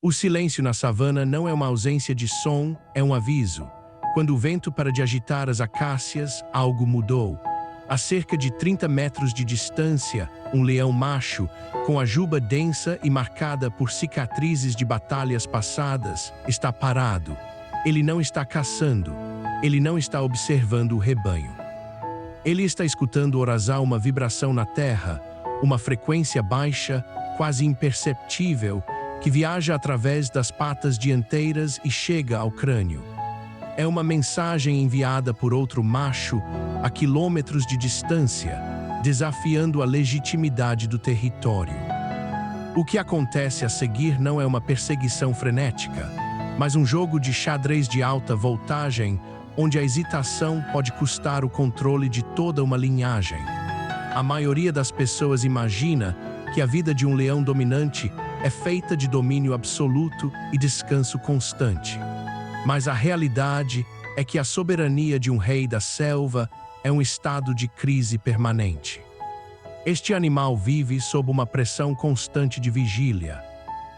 O silêncio na savana não é uma ausência de som, é um aviso. Quando o vento para de agitar as acácias, algo mudou. A cerca de 30 metros de distância, um leão macho, com a juba densa e marcada por cicatrizes de batalhas passadas, está parado. Ele não está caçando. Ele não está observando o rebanho. Ele está escutando orazar uma vibração na terra, uma frequência baixa, quase imperceptível, que viaja através das patas dianteiras e chega ao crânio. É uma mensagem enviada por outro macho a quilômetros de distância, desafiando a legitimidade do território. O que acontece a seguir não é uma perseguição frenética, mas um jogo de xadrez de alta voltagem, onde a hesitação pode custar o controle de toda uma linhagem. A maioria das pessoas imagina que a vida de um leão dominante é feita de domínio absoluto e descanso constante. Mas a realidade é que a soberania de um rei da selva é um estado de crise permanente. Este animal vive sob uma pressão constante de vigília.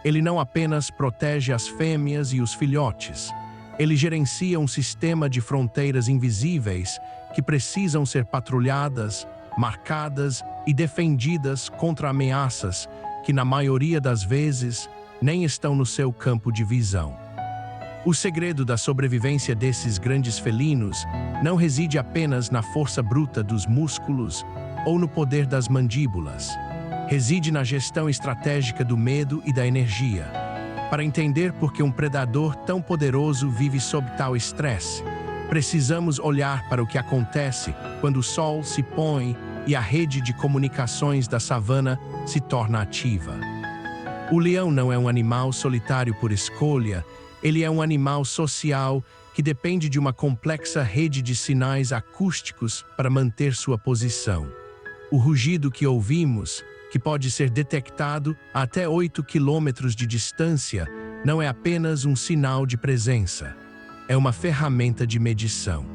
Ele não apenas protege as fêmeas e os filhotes, ele gerencia um sistema de fronteiras invisíveis que precisam ser patrulhadas, marcadas e defendidas contra ameaças que, na maioria das vezes, nem estão no seu campo de visão. O segredo da sobrevivência desses grandes felinos não reside apenas na força bruta dos músculos ou no poder das mandíbulas. Reside na gestão estratégica do medo e da energia. Para entender por que um predador tão poderoso vive sob tal estresse, precisamos olhar para o que acontece quando o sol se põe e a rede de comunicações da savana se torna ativa. O leão não é um animal solitário por escolha, ele é um animal social que depende de uma complexa rede de sinais acústicos para manter sua posição. O rugido que ouvimos, que pode ser detectado a até 8 quilômetros de distância, não é apenas um sinal de presença, é uma ferramenta de medição.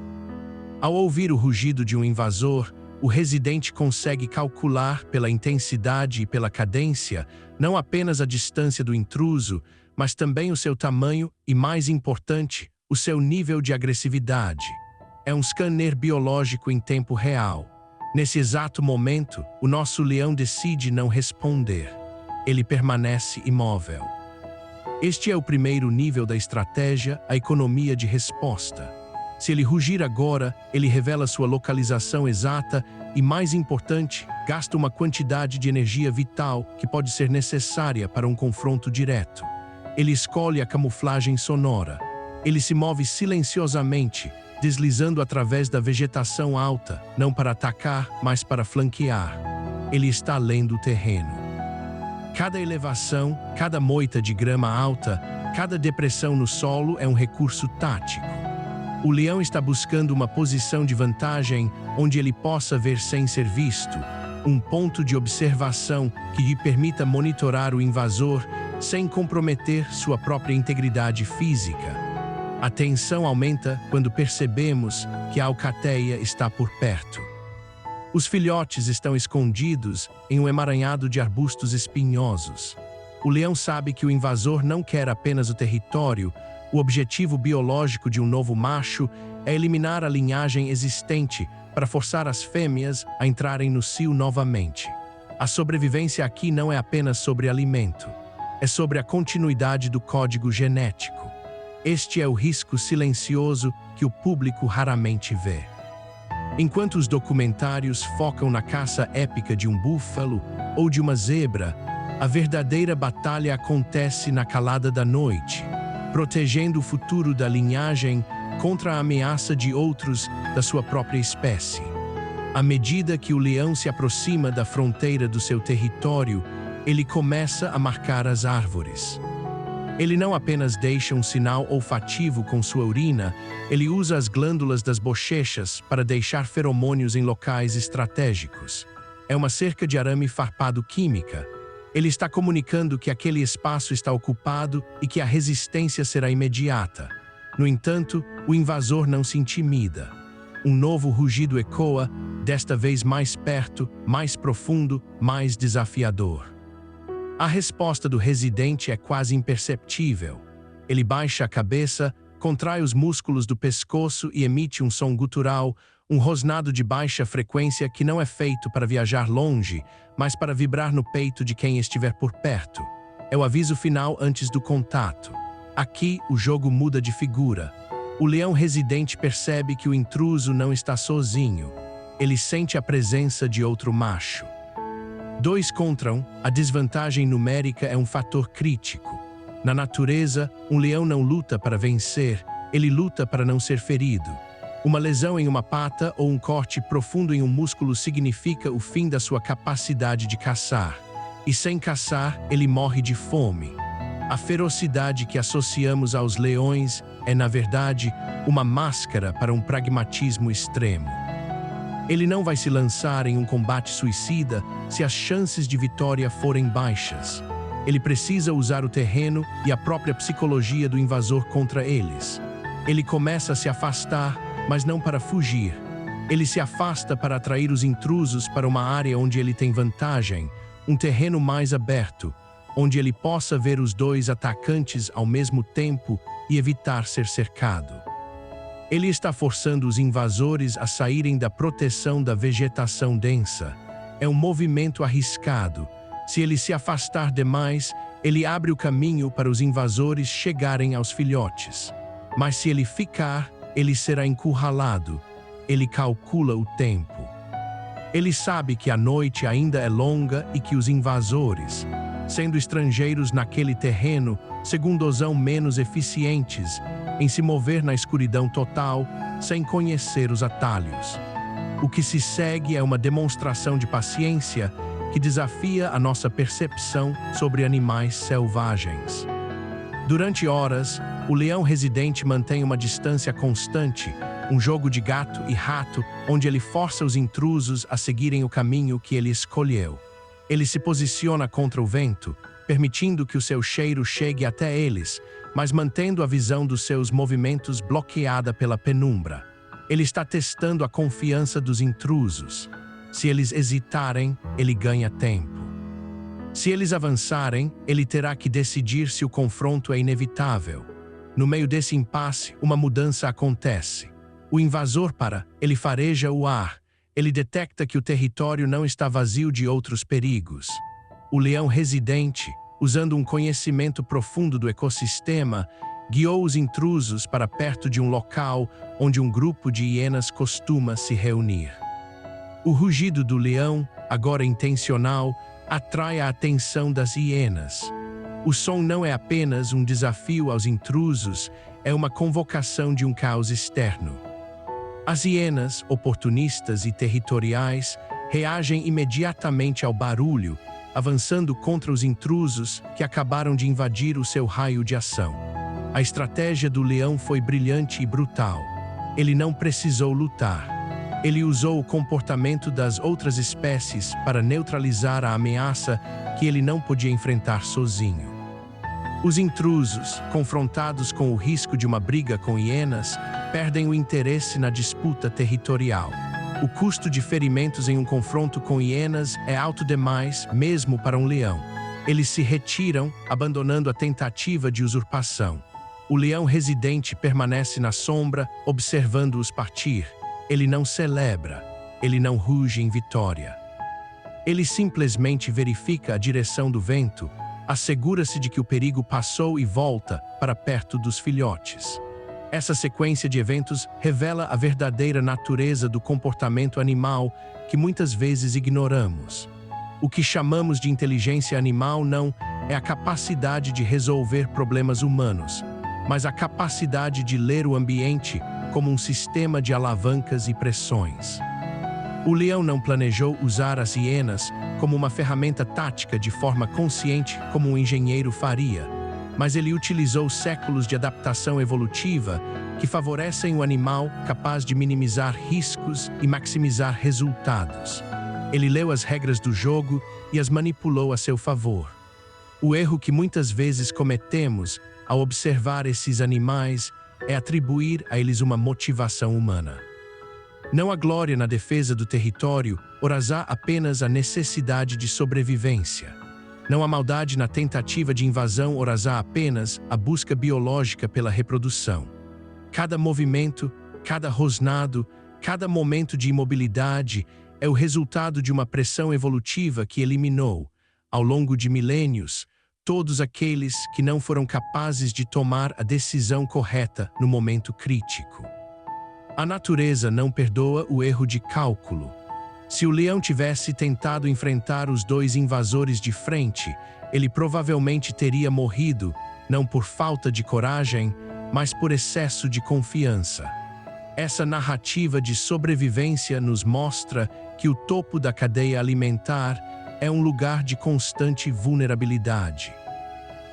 Ao ouvir o rugido de um invasor, o residente consegue calcular pela intensidade e pela cadência não apenas a distância do intruso, mas também o seu tamanho e, mais importante, o seu nível de agressividade. É um scanner biológico em tempo real. Nesse exato momento, o nosso leão decide não responder. Ele permanece imóvel. Este é o primeiro nível da estratégia, a economia de resposta. Se ele rugir agora, ele revela sua localização exata e, mais importante, gasta uma quantidade de energia vital que pode ser necessária para um confronto direto. Ele escolhe a camuflagem sonora. Ele se move silenciosamente, deslizando através da vegetação alta, não para atacar, mas para flanquear. Ele está lendo o terreno. Cada elevação, cada moita de grama alta, cada depressão no solo é um recurso tático. O leão está buscando uma posição de vantagem onde ele possa ver sem ser visto, um ponto de observação que lhe permita monitorar o invasor sem comprometer sua própria integridade física. A tensão aumenta quando percebemos que a alcateia está por perto. Os filhotes estão escondidos em um emaranhado de arbustos espinhosos. O leão sabe que o invasor não quer apenas o território. O objetivo biológico de um novo macho é eliminar a linhagem existente para forçar as fêmeas a entrarem no cio novamente. A sobrevivência aqui não é apenas sobre alimento, é sobre a continuidade do código genético. Este é o risco silencioso que o público raramente vê. Enquanto os documentários focam na caça épica de um búfalo ou de uma zebra, a verdadeira batalha acontece na calada da noite, protegendo o futuro da linhagem contra a ameaça de outros da sua própria espécie. À medida que o leão se aproxima da fronteira do seu território, ele começa a marcar as árvores. Ele não apenas deixa um sinal olfativo com sua urina, ele usa as glândulas das bochechas para deixar feromônios em locais estratégicos. É uma cerca de arame farpado química. Ele está comunicando que aquele espaço está ocupado e que a resistência será imediata. No entanto, o invasor não se intimida. Um novo rugido ecoa, desta vez mais perto, mais profundo, mais desafiador. A resposta do residente é quase imperceptível. Ele baixa a cabeça, contrai os músculos do pescoço e emite um som gutural, um rosnado de baixa frequência que não é feito para viajar longe, mas para vibrar no peito de quem estiver por perto. É o aviso final antes do contato. Aqui, o jogo muda de figura. O leão residente percebe que o intruso não está sozinho. Ele sente a presença de outro macho. 2 contra 1, a desvantagem numérica é um fator crítico. Na natureza, um leão não luta para vencer, ele luta para não ser ferido. Uma lesão em uma pata ou um corte profundo em um músculo significa o fim da sua capacidade de caçar. E sem caçar, ele morre de fome. A ferocidade que associamos aos leões é, na verdade, uma máscara para um pragmatismo extremo. Ele não vai se lançar em um combate suicida se as chances de vitória forem baixas. Ele precisa usar o terreno e a própria psicologia do invasor contra eles. Ele começa a se afastar, mas não para fugir. Ele se afasta para atrair os intrusos para uma área onde ele tem vantagem, um terreno mais aberto, onde ele possa ver os 2 atacantes ao mesmo tempo e evitar ser cercado. Ele está forçando os invasores a saírem da proteção da vegetação densa. É um movimento arriscado. Se ele se afastar demais, ele abre o caminho para os invasores chegarem aos filhotes. Mas se ele ficar, ele será encurralado. Ele calcula o tempo. Ele sabe que a noite ainda é longa e que os invasores, sendo estrangeiros naquele terreno, são menos eficientes em se mover na escuridão total, sem conhecer os atalhos. O que se segue é uma demonstração de paciência que desafia a nossa percepção sobre animais selvagens. Durante horas, o leão residente mantém uma distância constante, um jogo de gato e rato, onde ele força os intrusos a seguirem o caminho que ele escolheu. Ele se posiciona contra o vento, permitindo que o seu cheiro chegue até eles, mas mantendo a visão dos seus movimentos bloqueada pela penumbra. Ele está testando a confiança dos intrusos. Se eles hesitarem, ele ganha tempo. Se eles avançarem, ele terá que decidir se o confronto é inevitável. No meio desse impasse, uma mudança acontece. O invasor ele fareja o ar. Ele detecta que o território não está vazio de outros perigos. O leão residente, usando um conhecimento profundo do ecossistema, guiou os intrusos para perto de um local onde um grupo de hienas costuma se reunir. O rugido do leão, agora intencional, atrai a atenção das hienas. O som não é apenas um desafio aos intrusos, é uma convocação de um caos externo. As hienas, oportunistas e territoriais, reagem imediatamente ao barulho, avançando contra os intrusos que acabaram de invadir o seu raio de ação. A estratégia do leão foi brilhante e brutal. Ele não precisou lutar. Ele usou o comportamento das outras espécies para neutralizar a ameaça que ele não podia enfrentar sozinho. Os intrusos, confrontados com o risco de uma briga com hienas, perdem o interesse na disputa territorial. O custo de ferimentos em um confronto com hienas é alto demais, mesmo para um leão. Eles se retiram, abandonando a tentativa de usurpação. O leão residente permanece na sombra, observando-os partir. Ele não celebra, ele não ruge em vitória. Ele simplesmente verifica a direção do vento, assegura-se de que o perigo passou e volta para perto dos filhotes. Essa sequência de eventos revela a verdadeira natureza do comportamento animal que muitas vezes ignoramos. O que chamamos de inteligência animal não é a capacidade de resolver problemas humanos, mas a capacidade de ler o ambiente como um sistema de alavancas e pressões. O leão não planejou usar as hienas como uma ferramenta tática de forma consciente como um engenheiro faria, mas ele utilizou séculos de adaptação evolutiva que favorecem o animal capaz de minimizar riscos e maximizar resultados. Ele leu as regras do jogo e as manipulou a seu favor. O erro que muitas vezes cometemos ao observar esses animais é atribuir a eles uma motivação humana. Não há glória na defesa do território, ora há apenas a necessidade de sobrevivência. Não há maldade na tentativa de invasão ou há apenas a busca biológica pela reprodução. Cada movimento, cada rosnado, cada momento de imobilidade é o resultado de uma pressão evolutiva que eliminou, ao longo de milênios, todos aqueles que não foram capazes de tomar a decisão correta no momento crítico. A natureza não perdoa o erro de cálculo. Se o leão tivesse tentado enfrentar os dois invasores de frente, ele provavelmente teria morrido, não por falta de coragem, mas por excesso de confiança. Essa narrativa de sobrevivência nos mostra que o topo da cadeia alimentar é um lugar de constante vulnerabilidade.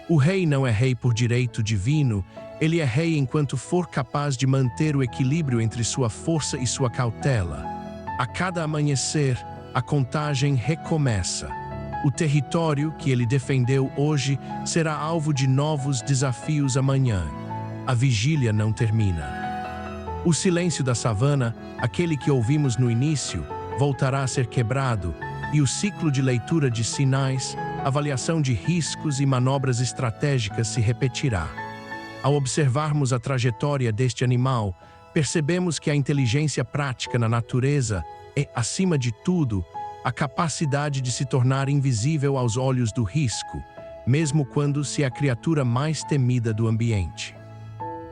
O rei não é rei por direito divino, ele é rei enquanto for capaz de manter o equilíbrio entre sua força e sua cautela. A cada amanhecer, a contagem recomeça. O território que ele defendeu hoje será alvo de novos desafios amanhã. A vigília não termina. O silêncio da savana, aquele que ouvimos no início, voltará a ser quebrado, e o ciclo de leitura de sinais, avaliação de riscos e manobras estratégicas se repetirá. Ao observarmos a trajetória deste animal, percebemos que a inteligência prática na natureza é, acima de tudo, a capacidade de se tornar invisível aos olhos do risco, mesmo quando se é a criatura mais temida do ambiente.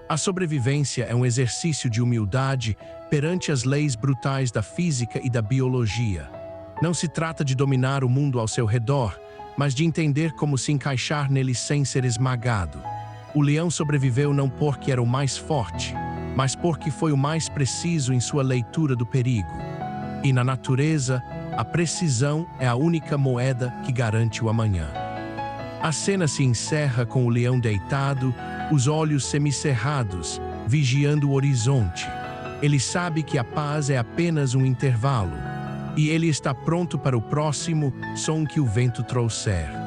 A sobrevivência é um exercício de humildade perante as leis brutais da física e da biologia. Não se trata de dominar o mundo ao seu redor, mas de entender como se encaixar nele sem ser esmagado. O leão sobreviveu não porque era o mais forte, mas porque foi o mais preciso em sua leitura do perigo. E na natureza, a precisão é a única moeda que garante o amanhã. A cena se encerra com o leão deitado, os olhos semicerrados, vigiando o horizonte. Ele sabe que a paz é apenas um intervalo, e ele está pronto para o próximo som que o vento trouxer.